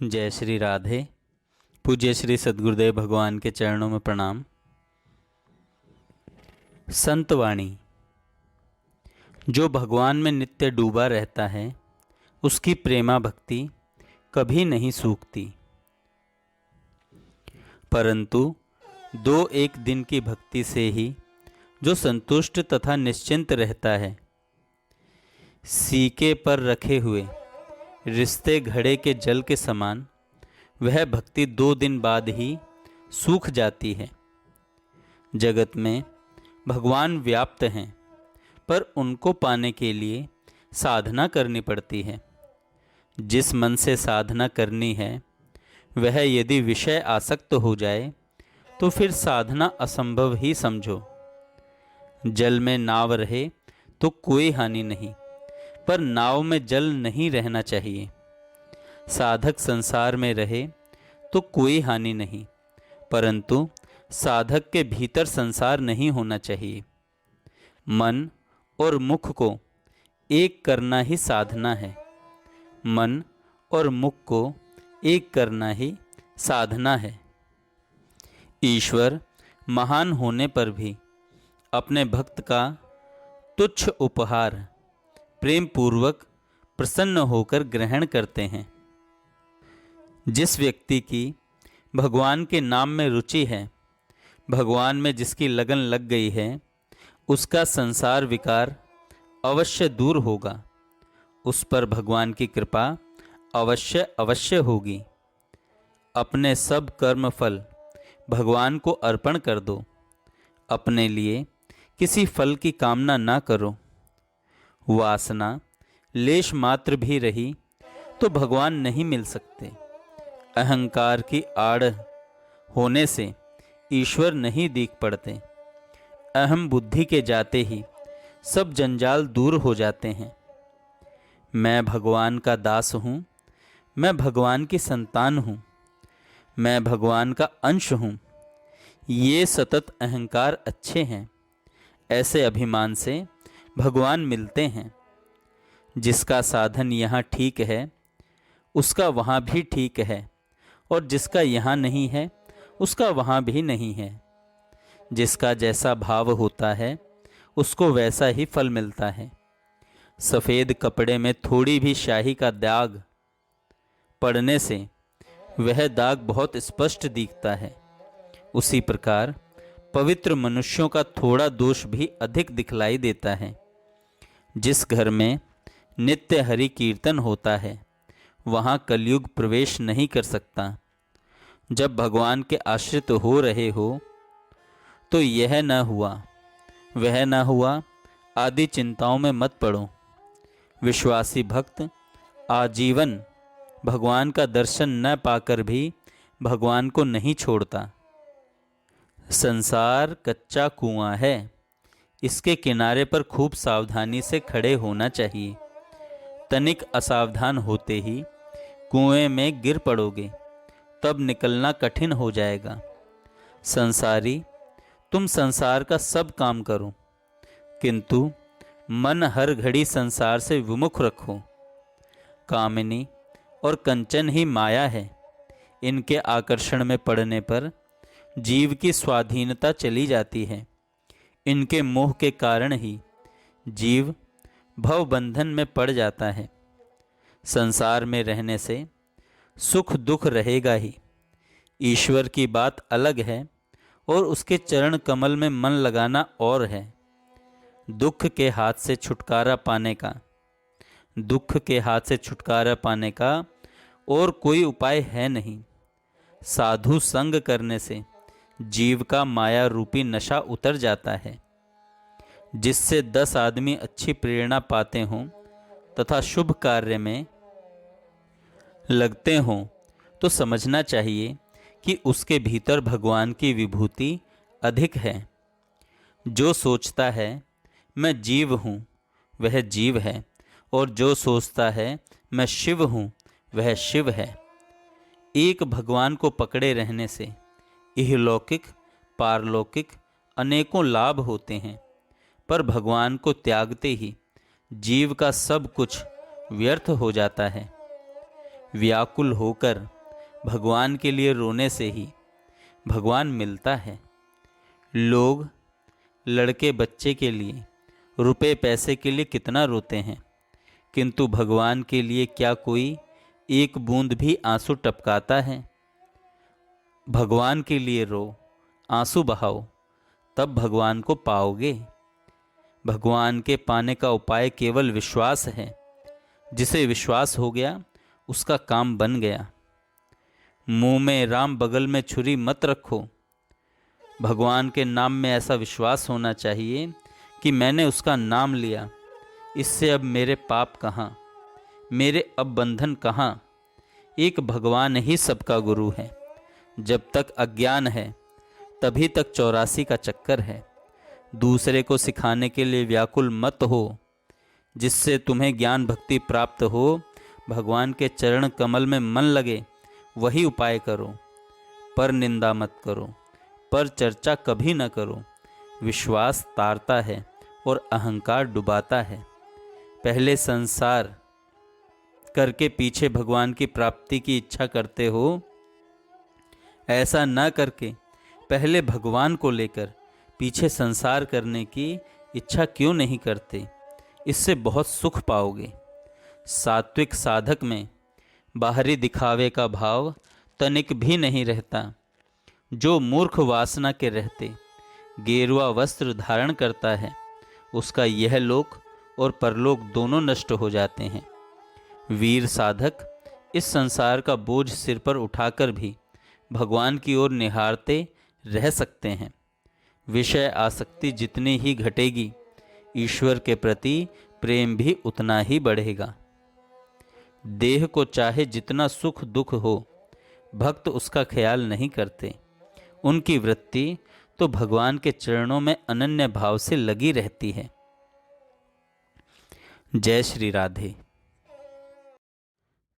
जय श्री राधे। पूज्य श्री सद्गुरुदेव भगवान के चरणों में प्रणाम। संतवाणी। जो भगवान में नित्य डूबा रहता है उसकी प्रेमा भक्ति कभी नहीं सूखती, परंतु 2-1 दिन की भक्ति से ही जो संतुष्ट तथा निश्चिंत रहता है, सीके पर रखे हुए रिश्ते घड़े के जल के समान वह भक्ति 2 दिन बाद ही सूख जाती है। जगत में भगवान व्याप्त हैं, पर उनको पाने के लिए साधना करनी पड़ती है। जिस मन से साधना करनी है वह यदि विषय आसक्त हो जाए तो फिर साधना असंभव ही समझो। जल में नाव रहे तो कोई हानि नहीं, पर नाव में जल नहीं रहना चाहिए। साधक संसार में रहे तो कोई हानि नहीं, परंतु साधक के भीतर संसार नहीं होना चाहिए। मन और मुख को एक करना ही साधना है। मन और मुख को एक करना ही साधना है। ईश्वर महान होने पर भी अपने भक्त का तुच्छ उपहार प्रेम पूर्वक प्रसन्न होकर ग्रहण करते हैं। जिस व्यक्ति की भगवान के नाम में रुचि है, भगवान में जिसकी लगन लग गई है, उसका संसार विकार अवश्य दूर होगा। उस पर भगवान की कृपा अवश्य अवश्य होगी। अपने सब कर्म फल भगवान को अर्पण कर दो। अपने लिए किसी फल की कामना ना करो। वासना लेश मात्र भी रही तो भगवान नहीं मिल सकते। अहंकार की आड़ होने से ईश्वर नहीं दिख पड़ते। अहम बुद्धि के जाते ही सब जंजाल दूर हो जाते हैं। मैं भगवान का दास हूँ, मैं भगवान की संतान हूँ, मैं भगवान का अंश हूँ, ये सतत अहंकार अच्छे हैं। ऐसे अभिमान से भगवान मिलते हैं। जिसका साधन यहाँ ठीक है उसका वहाँ भी ठीक है, और जिसका यहाँ नहीं है उसका वहाँ भी नहीं है। जिसका जैसा भाव होता है उसको वैसा ही फल मिलता है। सफ़ेद कपड़े में थोड़ी भी स्याही का दाग पड़ने से वह दाग बहुत स्पष्ट दिखता है। उसी प्रकार पवित्र मनुष्यों का थोड़ा दोष भी अधिक दिखलाई देता है। जिस घर में नित्य हरि कीर्तन होता है वहाँ कलयुग प्रवेश नहीं कर सकता। जब भगवान के आश्रित हो रहे हो तो यह न हुआ वह न हुआ आदि चिंताओं में मत पड़ो। विश्वासी भक्त आजीवन भगवान का दर्शन न पाकर भी भगवान को नहीं छोड़ता। संसार कच्चा कुआं है, इसके किनारे पर खूब सावधानी से खड़े होना चाहिए। तनिक असावधान होते ही कुएं में गिर पड़ोगे, तब निकलना कठिन हो जाएगा। संसारी, तुम संसार का सब काम करो, किंतु मन हर घड़ी संसार से विमुख रखो। कामिनी और कंचन ही माया है। इनके आकर्षण में पड़ने पर जीव की स्वाधीनता चली जाती है। इनके मोह के कारण ही जीव भव बंधन में पड़ जाता है। संसार में रहने से सुख दुख रहेगा ही। ईश्वर की बात अलग है और उसके चरण कमल में मन लगाना और है। दुख के हाथ से छुटकारा पाने का और कोई उपाय है नहीं। साधु संग करने से जीव का माया रूपी नशा उतर जाता है। जिससे 10 आदमी अच्छी प्रेरणा पाते हों तथा शुभ कार्य में लगते हों तो समझना चाहिए कि उसके भीतर भगवान की विभूति अधिक है। जो सोचता है मैं जीव हूँ वह जीव है, और जो सोचता है मैं शिव हूँ वह शिव है। एक भगवान को पकड़े रहने से इहलौकिक पारलौकिक अनेकों लाभ होते हैं, पर भगवान को त्यागते ही जीव का सब कुछ व्यर्थ हो जाता है। व्याकुल होकर भगवान के लिए रोने से ही भगवान मिलता है। लोग लड़के बच्चे के लिए, रुपए पैसे के लिए कितना रोते हैं, किंतु भगवान के लिए क्या कोई एक बूंद भी आंसू टपकाता है? भगवान के लिए रो, आंसू बहाओ, तब भगवान को पाओगे। भगवान के पाने का उपाय केवल विश्वास है। जिसे विश्वास हो गया उसका काम बन गया। मुंह में राम बगल में छुरी मत रखो। भगवान के नाम में ऐसा विश्वास होना चाहिए कि मैंने उसका नाम लिया, इससे अब मेरे पाप कहाँ, मेरे अब बंधन कहाँ। एक भगवान ही सबका गुरु है। जब तक अज्ञान है तभी तक 84 का चक्कर है। दूसरे को सिखाने के लिए व्याकुल मत हो। जिससे तुम्हें ज्ञान भक्ति प्राप्त हो, भगवान के चरण कमल में मन लगे, वही उपाय करो। पर निंदा मत करो, पर चर्चा कभी न करो। विश्वास तारता है और अहंकार डुबाता है। पहले संसार करके पीछे भगवान की प्राप्ति की इच्छा करते हो। ऐसा न करके पहले भगवान को लेकर पीछे संसार करने की इच्छा क्यों नहीं करते? इससे बहुत सुख पाओगे। सात्विक साधक में बाहरी दिखावे का भाव तनिक भी नहीं रहता। जो मूर्ख वासना के रहते गेरुआ वस्त्र धारण करता है, उसका यह लोक और परलोक दोनों नष्ट हो जाते हैं। वीर साधक इस संसार का बोझ सिर पर उठाकर भी भगवान की ओर निहारते रह सकते हैं। विषय आसक्ति जितनी ही घटेगी, ईश्वर के प्रति प्रेम भी उतना ही बढ़ेगा। देह को चाहे जितना सुख दुख हो, भक्त उसका ख्याल नहीं करते। उनकी वृत्ति तो भगवान के चरणों में अनन्य भाव से लगी रहती है। जय श्री राधे।